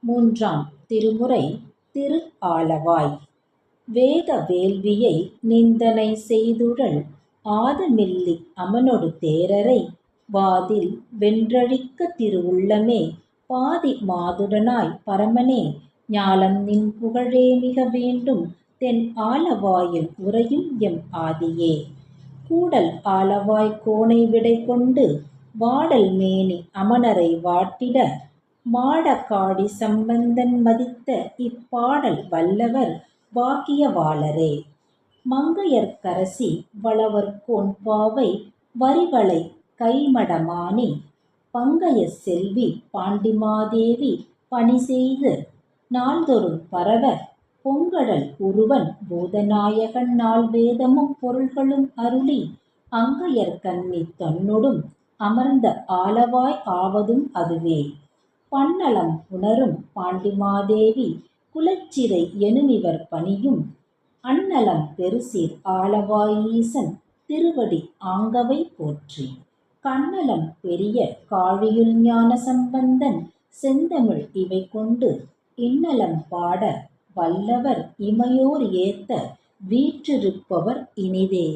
மூன்றாம் திருமுறை திரு ஆலவாய். வேத வேள்வியை நிந்தனை செய்துழல் ஆதமில்லி அமனொடு தேரரை வாதில் வென்றழிக்க திருவுள்ளமே பாதி மாதுடனாய் பரமனே ஞாலம் நின் புகழே மிக வேண்டும் தென் ஆலவாயில் உறையும் எம் ஆதியே. கூடல் ஆலவாய் கோனை விடை கொண்டு வாடல் மேனி அமணரை வாட்டிட மாட காடி சம்பந்தன் மதித்த இப்பாடல் வல்லவர் பாக்கிய வாளரே. மங்கையர்க்கரசி வளவர்கோன் பாவை வரிவளை கைமடமானி பங்கைய செல்வி பாண்டிமாதேவி பணி செய்து நாள்தொறும் பரவ பொங்கழல் உருவன் பூதநாயகன் நாள் வேதமும் பொருள்களும் அருளி அங்கையர் கண்ணி தன்னொடும் அமர்ந்த ஆலவாய் ஆவதும் அதுவே. பன்னலம் புணரும் பாண்டிமாதேவி குலச்சிறை எனுமிவர் பணியும் அன்னலம் பெருசீர் ஆலவாய் ஈசன் திருவடி ஆங்கவை போற்றி. கன்னலம் பெரிய காழியுள் ஞான சம்பந்தன் செந்தமிழ் இவை கொண்டு இன்னலம் பாட வல்லவர் இமையோர் ஏத்த வீற்றிருப்பவர் இனிதே.